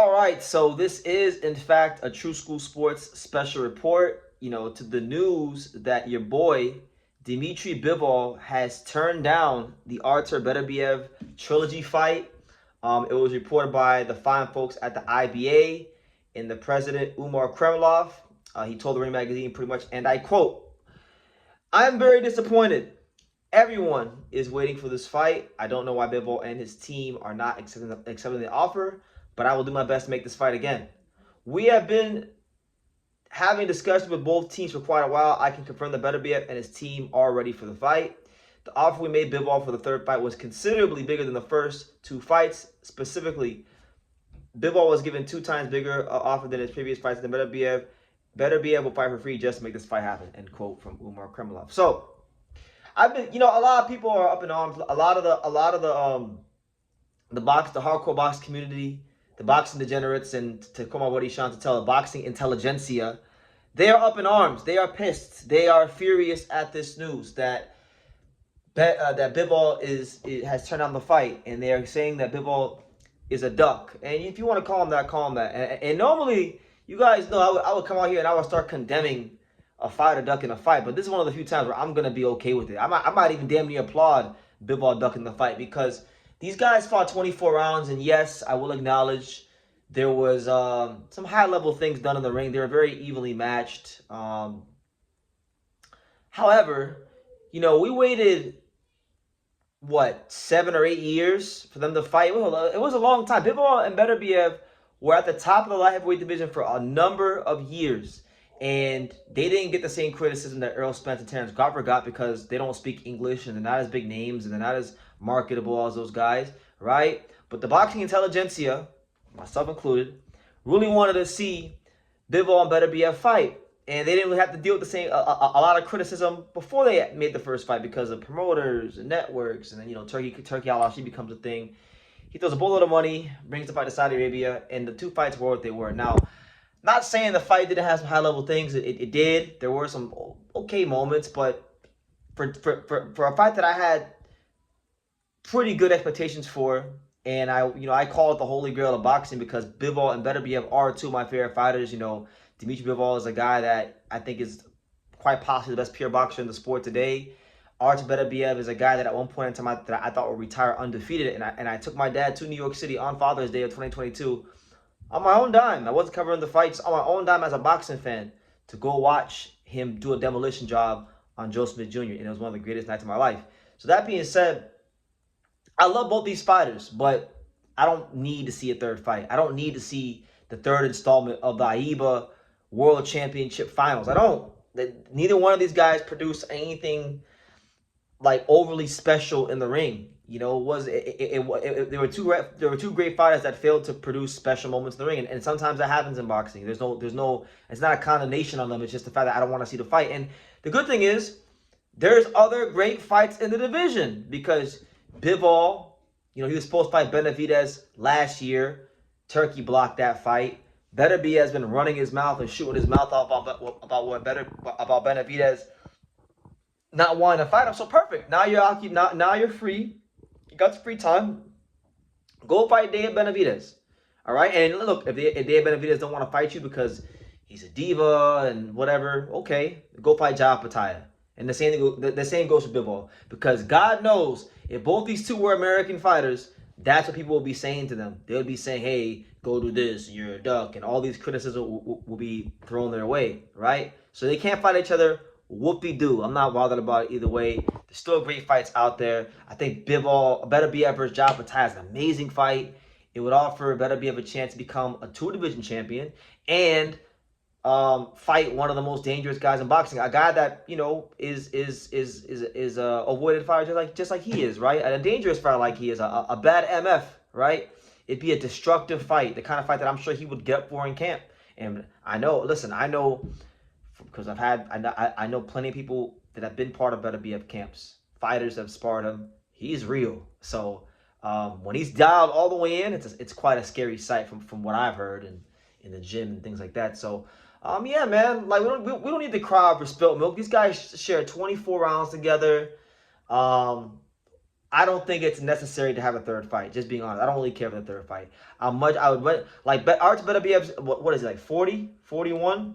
All right, so this is in fact a True School Sports special report, to the news that your boy Dmitry Bivol has turned down the Artur Beterbiev Trilogy fight. It was reported by the fine folks at the IBA and the president Umar Kremlov. He told the Ring magazine pretty much, and I quote, "I'm very disappointed. Everyone is waiting for this fight. I don't know why Bivol and his team are not accepting the offer, but I will do my best to make this fight again. We have been having discussions with both teams for quite a while. I can confirm that Beterbiev and his team are ready for the fight. The offer we made Bivol for the third fight was considerably bigger than the first two fights. Specifically, Bivol was given 2 times bigger offer than his previous fights than Beterbiev. Beterbiev will fight for free just to make this fight happen." End quote from Umar Kremlov. So I've been, a lot of people are up in arms. A lot of the hardcore box community, the boxing degenerates, and to come on what he's trying to tell, the boxing intelligentsia, they are up in arms. They are pissed. They are furious at this news that Bivol has turned down the fight, and they are saying that Bivol is a duck. And if you want to call him that, call him that. And normally, you guys know I would come out here and I would start condemning a fighter ducking a fight, but this is one of the few times where I'm gonna be okay with it. I might even damn near applaud Bivol ducking the fight, because these guys fought 24 rounds, and yes, I will acknowledge there was some high-level things done in the ring. They were very evenly matched. However, we waited, 7 or 8 years for them to fight? It was a long time. Bivol and Beterbiev were at the top of the light heavyweight division for a number of years, and they didn't get the same criticism that Errol Spence and Terrence Crawford got, because they don't speak English and they're not as big names and they're not as marketable as those guys, right? But the boxing intelligentsia, myself included, really wanted to see Bivol and Beterbiev fight, and they didn't really have to deal with the same a lot of criticism before they made the first fight because of promoters and networks, and then Turkey Al-Ashi becomes a thing. He throws a boatload of money, brings the fight to Saudi Arabia, and the 2 fights were what they were. Now, not saying the fight didn't have some high-level things. It did. There were some okay moments, but for a fight that I had pretty good expectations for, and I call it the holy grail of boxing, because Bivol and Beterbiev are 2 of my favorite fighters. Dmitry Bivol is a guy that I think is quite possibly the best pure boxer in the sport today. Artur Beterbiev is a guy that at one point in time I thought would retire undefeated, and I took my dad to New York City on Father's Day of 2022 on my own dime. I wasn't covering the fights, on my own dime as a boxing fan, to go watch him do a demolition job on Joe Smith Jr., and it was one of the greatest nights of my life. So that being said, I love both these fighters, but I don't need to see a third fight. I don't need to see the 3rd installment of the AIBA World Championship Finals. I don't. Neither one of these guys produced anything like overly special in the ring. There were two great fighters that failed to produce special moments in the ring, and sometimes that happens in boxing. It's not a condemnation on them. It's just the fact that I don't want to see the fight. And the good thing is, there's other great fights in the division, because Bivol, he was supposed to fight Benavidez last year. Turkey blocked that fight. Beterbiev has been running his mouth and shooting his mouth off about Benavidez not wanting to fight him. So perfect. Now you're free. You got some free time. Go fight Dave Benavidez. All right? And look, if Dave Benavidez don't want to fight you because he's a diva and whatever, okay, go fight Jao Pataya. And the same goes for Bivol, because God knows if both these 2 were American fighters, that's what people will be saying to them. They'll be saying, "Hey, go do this, you're a duck," and all these criticisms will be thrown their way, right? So they can't fight each other. Whoopie-doo. I'm not bothered about it either way. There's still great fights out there. I think Beterbiev versus Jao Pataya is an amazing fight. It would offer Beterbiev a chance to become a 2-division champion and fight one of the most dangerous guys in boxing, a guy that is a avoided fighter just like he is, right? And a dangerous fighter like he is, a bad MF, right? It'd be a destructive fight, the kind of fight that I'm sure he would get up for in camp. And I know, because I know plenty of people that have been part of Beterbiev camps. Fighters have sparred him. He's real. So when he's dialed all the way in, it's quite a scary sight from what I've heard and in the gym and things like that. So yeah, man, like we don't need to cry over spilt milk. These guys shared 24 rounds together. I don't think it's necessary to have a third fight. Just being honest, I don't really care for the third fight. How much I would like Artur Beterbiev. What is it, like 40, 41?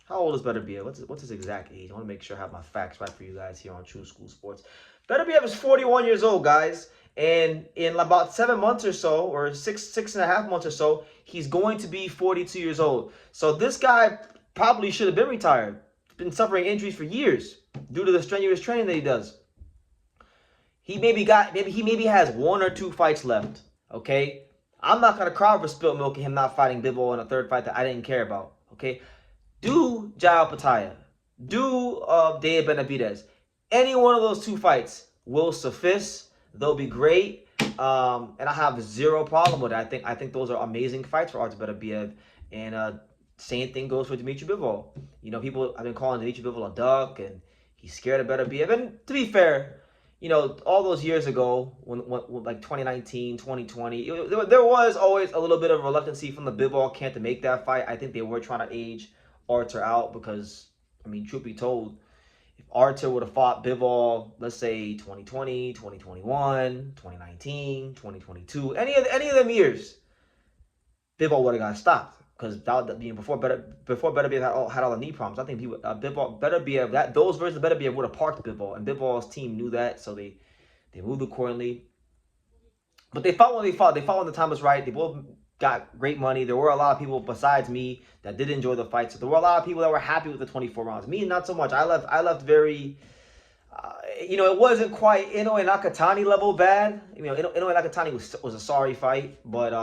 How old is Beterbiev? What's his exact age? I want to make sure I have my facts right for you guys here on True School Sports. Beterbiev is 41 years old, guys, and in about 7 months or so, or six and a half months or so, he's going to be 42 years old. So this guy probably should have been retired. He's been suffering injuries for years due to the strenuous training that he does. He maybe has 1 or 2 fights left. Okay, I'm not gonna cry over spilt milk and him not fighting Bivol in a third fight that I didn't care about. Okay, do Jao Pataya, do Dea Benavidez. Any one of those 2 fights will suffice. They'll be great, and I have zero problem with it. I think those are amazing fights for Artur Beterbiev, and same thing goes for Dmitry Bivol. You know, people have been calling Dmitry Bivol a duck, and he's scared of Beterbiev. And to be fair, you know, all those years ago, when like 2019, 2020, there was always a little bit of reluctancy from the Bivol camp to make that fight. I think they were trying to age Artur out because, I mean, truth be told, if Artur would have fought Bivol, let's say 2020, 2021, 2019, 2022, any of them years, Bivol would have got stopped. Because before Beterbiev had all the knee problems, I think Beterbiev, those versions of Beterbiev would have parked Bivol, and Bivol's team knew that, so they moved accordingly. But they fought when they fought. They fought when the time was right. They both got great money. There were a lot of people besides me that did enjoy the fight. So there were a lot of people that were happy with the 24 rounds. Me, not so much. I left very. You know, it wasn't quite Inoue and Nakatani level bad. You know, Inoue and Nakatani was a sorry fight, but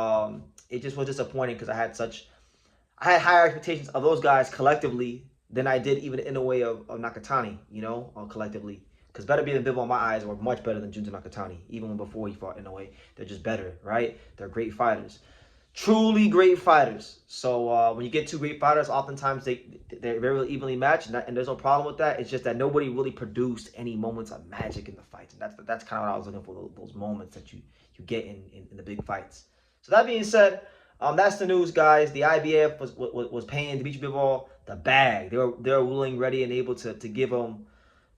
it just was disappointing because I had higher expectations of those guys collectively than I did even in a way of Nakatani, you know, collectively. Because Beterbiev and Bivol in my eyes were much better than Junta Nakatani, even before he fought in a way. They're just better, right? They're great fighters. Truly great fighters. So when you get 2 great fighters, oftentimes they're very evenly matched, and there's no problem with that. It's just that nobody really produced any moments of magic in the fights. And that's kind of what I was looking for, those moments that you get in the big fights. So that being said, that's the news, guys. The IBF was paying Dmitry Bivol the bag. They were willing, ready, and able to give him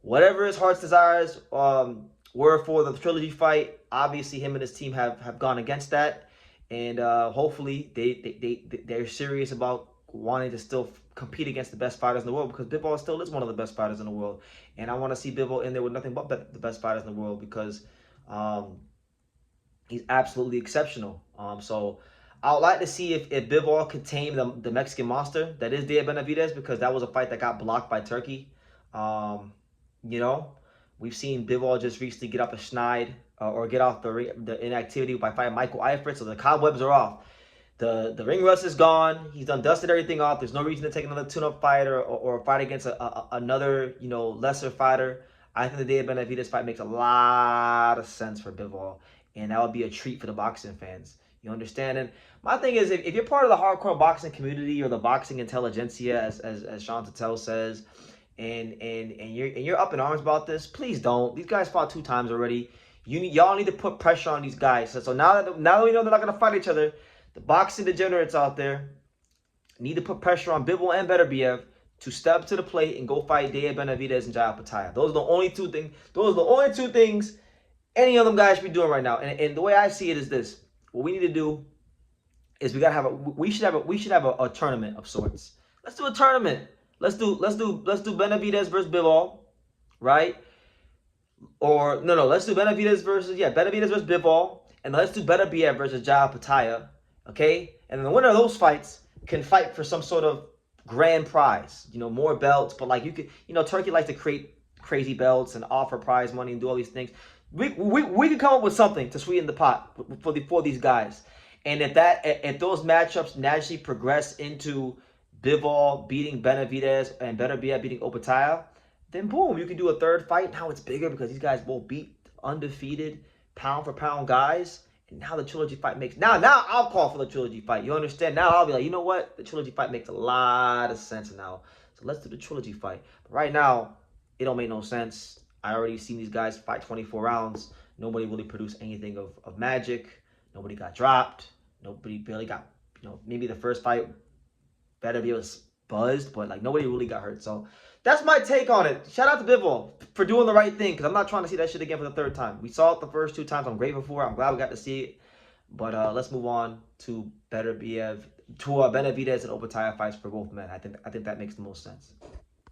whatever his heart's desires were for the trilogy fight. Obviously, him and his team have gone against that, and hopefully they're serious about wanting to still compete against the best fighters in the world, because Bivol still is one of the best fighters in the world, and I want to see Bivol in there with nothing but the best fighters in the world, because he's absolutely exceptional. So I would like to see if Bivol could tame the Mexican monster that is Dea Benavidez, because that was a fight that got blocked by Turkey. You know, we've seen Bivol just recently get off the schneid or get off the inactivity by fighting Michael Eifert, so the cobwebs are off. The ring rust is gone. He's done dusted everything off. There's no reason to take another tune-up fight or fight against another, you know, lesser fighter. I think the Dea Benavidez fight makes a lot of sense for Bivol, and that would be a treat for the boxing fans. You understand? And my thing is, if you're part of the hardcore boxing community or the boxing intelligentsia, as Sean Tatel says, and you're up in arms about this, please don't. These guys fought 2 times already. Y'all need to put pressure on these guys. So now that we know they're not gonna fight each other, the boxing degenerates out there need to put pressure on Bivol and Beterbiev to step to the plate and go fight Dea Benavidez and Jao Pataya. Those are the only 2 things. Those are the only 2 things any of them guys should be doing right now. And the way I see it is this: what we need to do is we should have a tournament of sorts. Let's do a tournament. Let's do Benavidez versus Bivol, right? Or no, let's do Benavidez versus Bivol, and let's do Beterbiev versus Jao Pataya, okay? And the winner of those fights can fight for some sort of grand prize, you know, more belts. But like Turkey likes to create crazy belts and offer prize money and do all these things. We can come up with something to sweeten the pot for these guys. And if those matchups naturally progress into Bivol beating Benavidez and Beterbiev beating Opataya, then boom, you can do a third fight. Now it's bigger because these guys both beat undefeated pound for pound guys. And now the trilogy fight makes now I'll call for the trilogy fight. You understand? Now I'll be like, you know what? The trilogy fight makes a lot of sense now. So let's do the trilogy fight. But right now, it don't make no sense. I already seen these guys fight 24 rounds. Nobody really produced anything of magic. Nobody got dropped. Nobody barely got, maybe the first fight, Beterbiev was buzzed, but like nobody really got hurt. So that's my take on it. Shout out to Bivol for doing the right thing, because I'm not trying to see that shit again for the third time. We saw it the first 2 times. I'm grateful for it. I'm glad we got to see it. But let's move on to Beterbiev, to Benavidez and Obetaya fights for both men. I think that makes the most sense.